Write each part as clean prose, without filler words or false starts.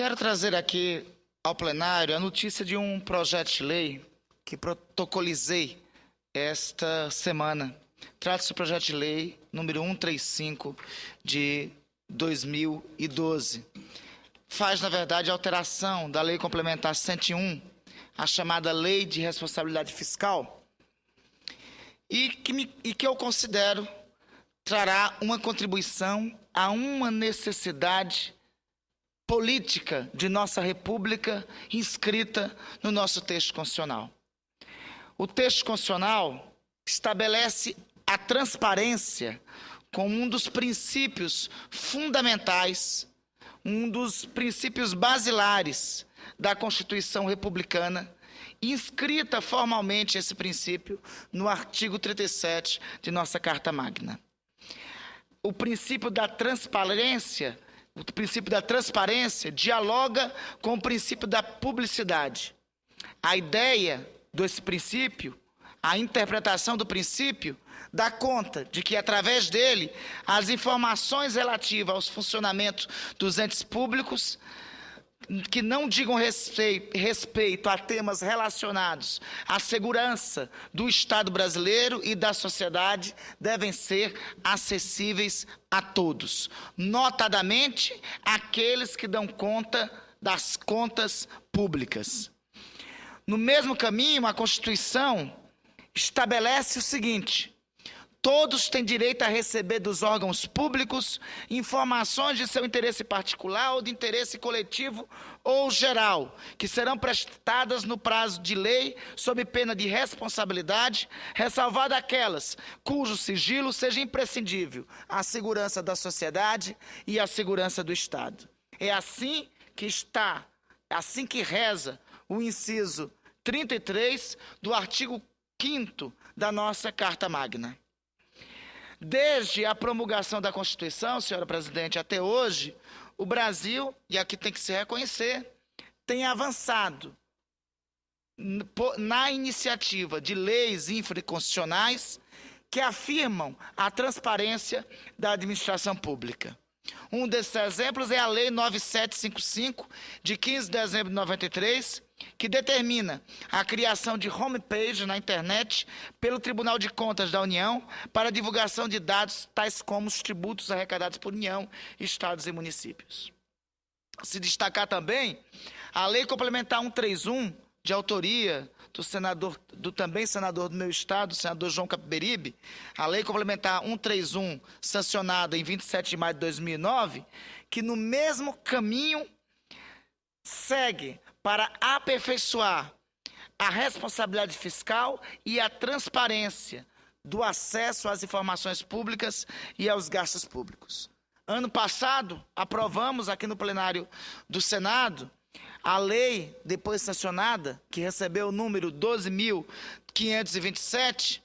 Quero trazer aqui ao plenário a notícia de um projeto de lei que protocolizei esta semana. Trata-se do projeto de lei número 135 de 2012. Faz, na verdade, alteração da Lei Complementar 101, a chamada Lei de Responsabilidade Fiscal, e que eu considero trará uma contribuição a uma necessidade política de nossa República inscrita no nosso texto constitucional. O texto constitucional estabelece a transparência como um dos princípios fundamentais, um dos princípios basilares da Constituição Republicana, inscrita formalmente esse princípio no artigo 37 de nossa Carta Magna. O princípio da transparência dialoga com o princípio da publicidade. A ideia desse princípio, a interpretação do princípio, dá conta de que, através dele, as informações relativas ao funcionamento dos entes públicos, que não digam respeito a temas relacionados à segurança do Estado brasileiro e da sociedade, devem ser acessíveis a todos, notadamente aqueles que dão conta das contas públicas. No mesmo caminho, a Constituição estabelece o seguinte: todos têm direito a receber dos órgãos públicos informações de seu interesse particular ou de interesse coletivo ou geral, que serão prestadas no prazo de lei, sob pena de responsabilidade, ressalvada aquelas cujo sigilo seja imprescindível à segurança da sociedade e à segurança do Estado. É assim que reza o inciso 33 do artigo 5º da nossa Carta Magna. Desde a promulgação da Constituição, senhora presidente, até hoje, o Brasil, e aqui tem que se reconhecer, tem avançado na iniciativa de leis infraconstitucionais que afirmam a transparência da administração pública. Um desses exemplos é a Lei 9755, de 15 de dezembro de 93, que determina a criação de homepage na internet pelo Tribunal de Contas da União para a divulgação de dados tais como os tributos arrecadados por União, Estados e municípios. Se destacar também a Lei Complementar 131, de autoria do também senador do meu estado, o senador João Capiberibe, a Lei Complementar 131, sancionada em 27 de maio de 2009, que no mesmo caminho segue para aperfeiçoar a responsabilidade fiscal e a transparência do acesso às informações públicas e aos gastos públicos. Ano passado, aprovamos aqui no plenário do Senado a lei, depois sancionada, que recebeu o número 12.527,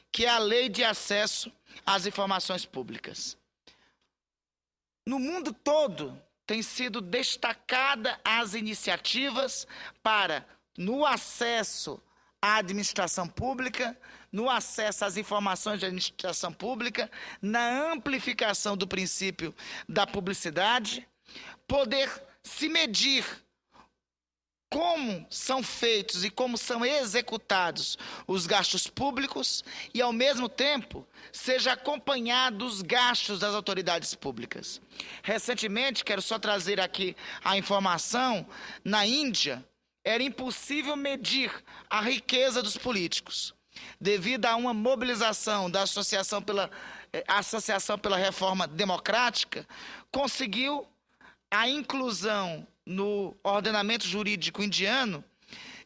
que é a Lei de Acesso às Informações Públicas. No mundo todo, tem sido destacada as iniciativas para, no acesso à administração pública, no acesso às informações de administração pública, na amplificação do princípio da publicidade, poder se medir como são feitos e como são executados os gastos públicos e, ao mesmo tempo, seja acompanhado os gastos das autoridades públicas. Recentemente, quero só trazer aqui a informação, na Índia, era impossível medir a riqueza dos políticos, devido a uma mobilização da Associação pela Reforma Democrática, conseguiu a inclusão no ordenamento jurídico indiano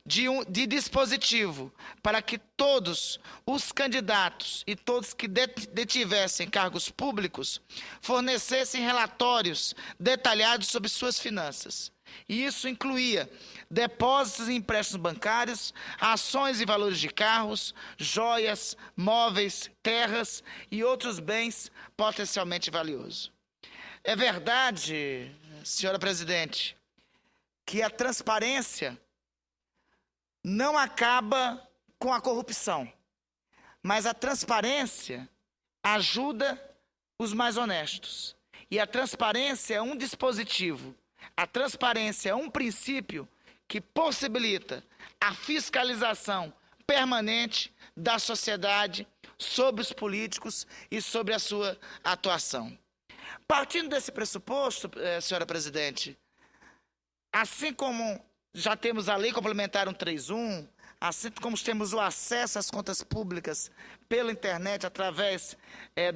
de dispositivo para que todos os candidatos e todos que detivessem cargos públicos fornecessem relatórios detalhados sobre suas finanças. E isso incluía depósitos e empréstimos bancários, ações e valores de carros, joias, móveis, terras e outros bens potencialmente valiosos. É verdade, senhora presidente, que a transparência não acaba com a corrupção, mas a transparência ajuda os mais honestos. E a transparência é um dispositivo A transparência é um princípio que possibilita a fiscalização permanente da sociedade sobre os políticos e sobre a sua atuação. Partindo desse pressuposto, senhora presidente, assim como já temos a Lei Complementar 131, assim como temos o acesso às contas públicas pela internet através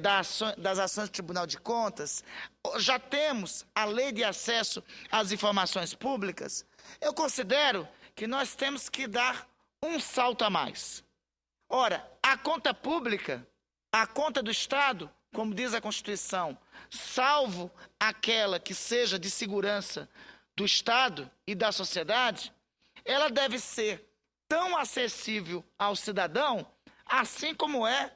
das ações do Tribunal de Contas, já temos a Lei de Acesso às Informações Públicas, eu considero que nós temos que dar um salto a mais. Ora, a conta pública, a conta do Estado, como diz a Constituição, salvo aquela que seja de segurança do Estado e da sociedade, ela deve ser tão acessível ao cidadão, assim como é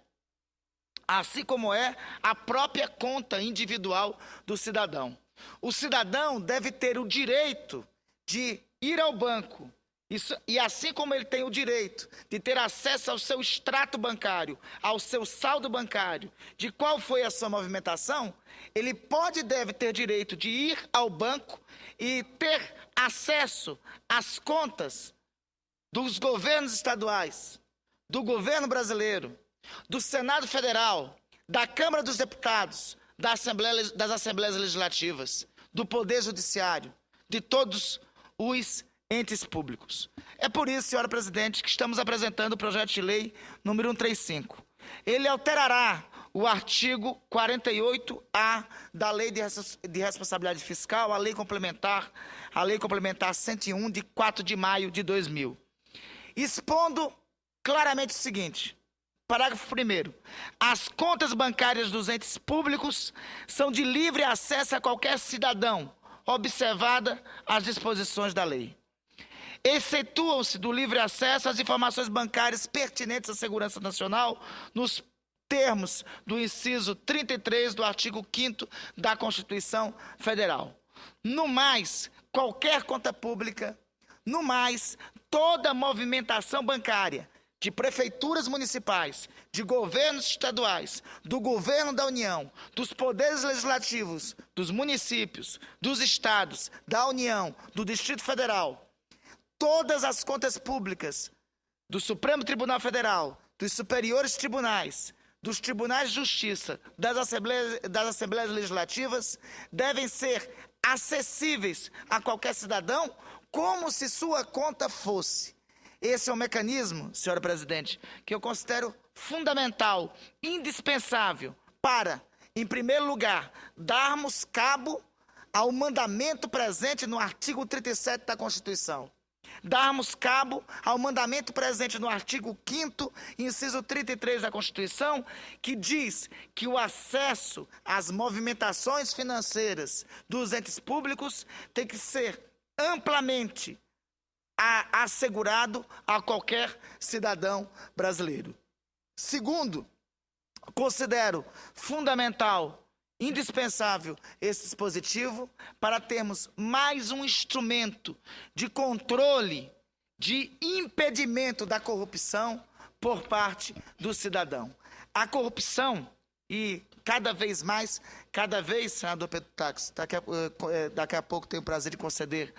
a própria conta individual do cidadão. O cidadão deve ter o direito de ir ao banco, e assim como ele tem o direito de ter acesso ao seu extrato bancário, ao seu saldo bancário, de qual foi a sua movimentação, ele pode e deve ter direito de ir ao banco e ter acesso às contas dos governos estaduais, do governo brasileiro, do Senado Federal, da Câmara dos Deputados, das Assembleias Legislativas, do Poder Judiciário, de todos os entes públicos. É por isso, senhora presidente, que estamos apresentando o projeto de lei número 135. Ele alterará o artigo 48A da Lei de Responsabilidade Fiscal, a Lei Complementar 101, de 4 de maio de 2000. Expondo claramente o seguinte: parágrafo 1º. As contas bancárias dos entes públicos são de livre acesso a qualquer cidadão, observada as disposições da lei. Excetuam-se do livre acesso às informações bancárias pertinentes à segurança nacional, nos termos do inciso 33 do artigo 5º da Constituição Federal. No mais, qualquer conta pública, no mais, toda movimentação bancária de prefeituras municipais, de governos estaduais, do governo da União, dos poderes legislativos, dos municípios, dos estados, da União, do Distrito Federal, todas as contas públicas do Supremo Tribunal Federal, dos superiores tribunais, dos tribunais de justiça, das assembleias legislativas, devem ser acessíveis a qualquer cidadão, como se sua conta fosse. Esse é um mecanismo, senhora presidente, que eu considero fundamental, indispensável para, em primeiro lugar, darmos cabo ao mandamento presente no artigo 37 da Constituição. Darmos cabo ao mandamento presente no artigo 5º, inciso 33 da Constituição, que diz que o acesso às movimentações financeiras dos entes públicos tem que ser amplamente assegurado a qualquer cidadão brasileiro. Segundo, considero fundamental, indispensável esse dispositivo para termos mais um instrumento de controle, de impedimento da corrupção por parte do cidadão. A corrupção, e cada vez, senador Pedro Táxi, daqui a pouco tenho o prazer de conceder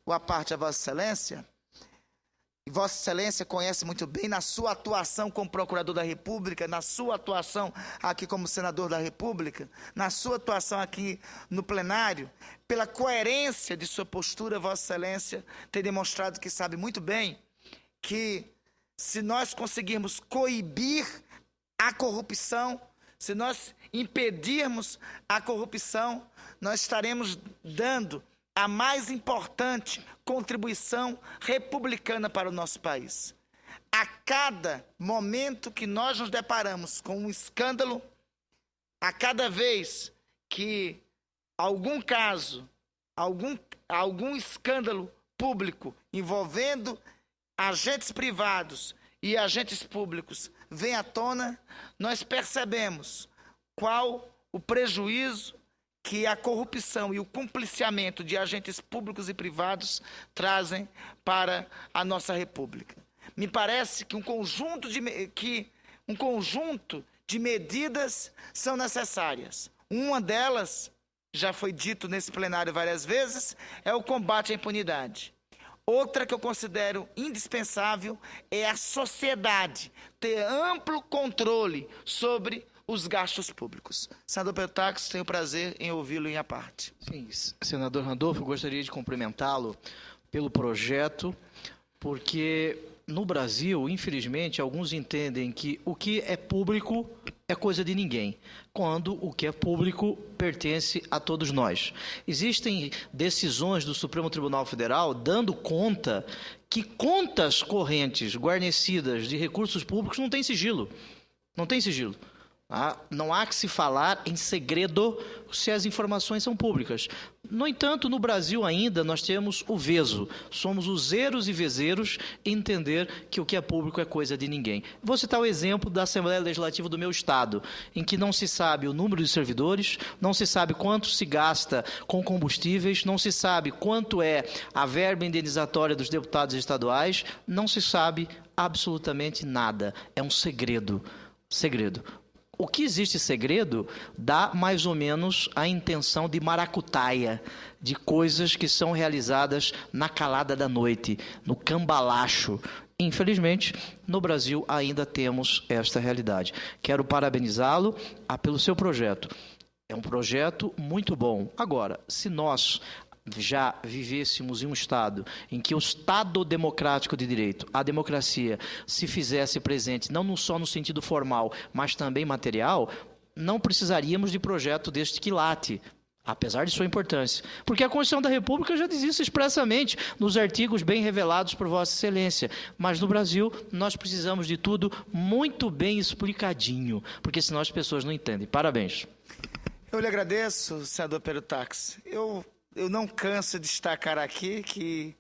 a parte a Vossa Excelência, e Vossa Excelência conhece muito bem na sua atuação como Procurador da República, na sua atuação aqui como Senador da República, na sua atuação aqui no plenário, pela coerência de sua postura, Vossa Excelência tem demonstrado que sabe muito bem que se nós conseguirmos coibir a corrupção, se nós impedirmos a corrupção, nós estaremos dando a mais importante contribuição republicana para o nosso país. A cada momento que nós nos deparamos com um escândalo, a cada vez que algum caso, algum escândalo público envolvendo agentes privados e agentes públicos vem à tona, nós percebemos qual o prejuízo que a corrupção e o compliciamento de agentes públicos e privados trazem para a nossa República. Me parece que um conjunto de medidas são necessárias. Uma delas, já foi dito nesse plenário várias vezes, é o combate à impunidade. Outra que eu considero indispensável é a sociedade ter amplo controle sobre os gastos públicos. Senador Peltax, tenho prazer em ouvi-lo em à parte. Sim, senador Randolfo, eu gostaria de cumprimentá-lo pelo projeto, porque no Brasil, infelizmente, alguns entendem que o que é público é coisa de ninguém, quando o que é público pertence a todos nós. Existem decisões do Supremo Tribunal Federal dando conta que contas correntes guarnecidas de recursos públicos não têm sigilo. Não tem sigilo. Não há que se falar em segredo se as informações são públicas. No entanto, no Brasil ainda nós temos o veso. Somos os zeros e vezeiros em entender que o que é público é coisa de ninguém. Vou citar o exemplo da Assembleia Legislativa do meu estado, em que não se sabe o número de servidores, não se sabe quanto se gasta com combustíveis, não se sabe quanto é a verba indenizatória dos deputados estaduais, não se sabe absolutamente nada. É um segredo. Segredo. O que existe segredo dá mais ou menos a intenção de maracutaia, de coisas que são realizadas na calada da noite, no cambalacho. Infelizmente, no Brasil ainda temos esta realidade. Quero parabenizá-lo pelo seu projeto. É um projeto muito bom. Agora, se nós já vivêssemos em um Estado em que o Estado democrático de direito, a democracia, se fizesse presente, não só no sentido formal, mas também material, não precisaríamos de projeto deste quilate, apesar de sua importância. Porque a Constituição da República já diz isso expressamente nos artigos bem revelados por Vossa Excelência. Mas no Brasil, nós precisamos de tudo muito bem explicadinho, porque senão as pessoas não entendem. Parabéns. Eu lhe agradeço, senador Peltax. Eu não canso de destacar aqui que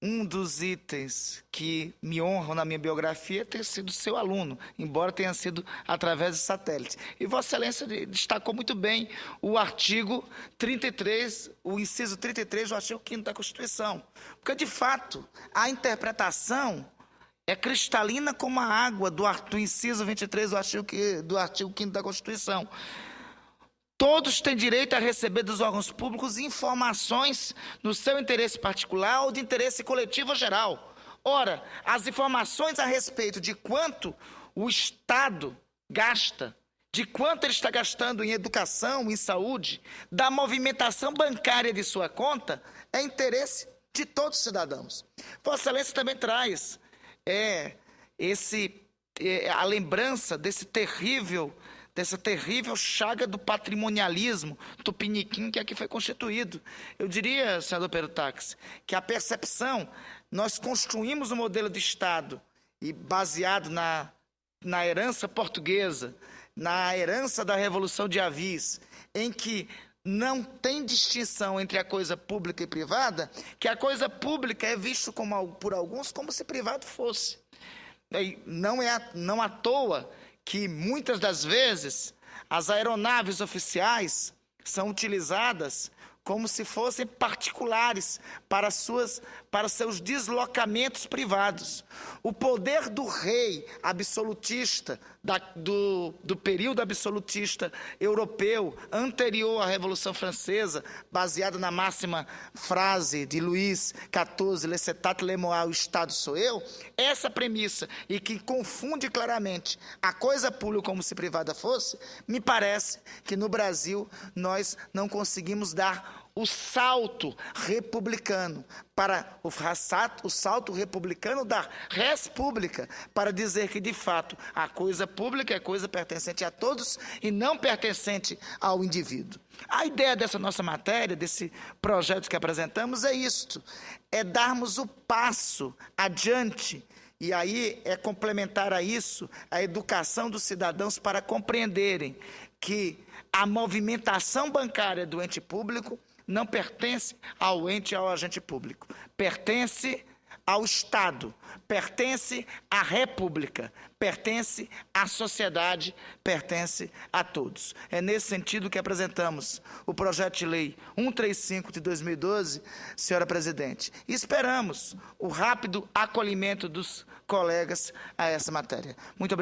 um dos itens que me honram na minha biografia é ter sido seu aluno, embora tenha sido através de satélite. E Vossa Excelência destacou muito bem o artigo 33, o inciso 33 do artigo 5º da Constituição. Porque, de fato, a interpretação é cristalina como a água do inciso 23 do artigo 5º da Constituição. Todos têm direito a receber dos órgãos públicos informações no seu interesse particular ou de interesse coletivo ou geral. Ora, as informações a respeito de quanto o Estado gasta, de quanto ele está gastando em educação, em saúde, da movimentação bancária de sua conta, é interesse de todos os cidadãos. Vossa Excelência também traz a lembrança dessa terrível chaga do patrimonialismo tupiniquim que aqui foi constituído. Eu diria, senador Peltax, que a percepção, nós construímos um modelo de Estado e baseado na herança portuguesa, na herança da Revolução de Avis, em que não tem distinção entre a coisa pública e privada, que a coisa pública é visto por alguns como se privado fosse. Não à toa que muitas das vezes as aeronaves oficiais são utilizadas como se fossem particulares para seus deslocamentos privados. O poder do rei absolutista, do período absolutista europeu, anterior à Revolução Francesa, baseado na máxima frase de Luís XIV, L'État le moi, o Estado sou eu, essa premissa, e que confunde claramente a coisa pública como se privada fosse, me parece que no Brasil nós não conseguimos dar o salto republicano o salto republicano da res pública, para dizer que, de fato, a coisa pública é coisa pertencente a todos e não pertencente ao indivíduo. A ideia dessa nossa matéria, desse projeto que apresentamos, é isto: é darmos o passo adiante. E aí é complementar a isso a educação dos cidadãos para compreenderem que a movimentação bancária do ente público não pertence ao agente público, pertence ao Estado, pertence à República, pertence à sociedade, pertence a todos. É nesse sentido que apresentamos o projeto de lei 135 de 2012, senhora presidente. E esperamos o rápido acolhimento dos colegas a essa matéria. Muito obrigado.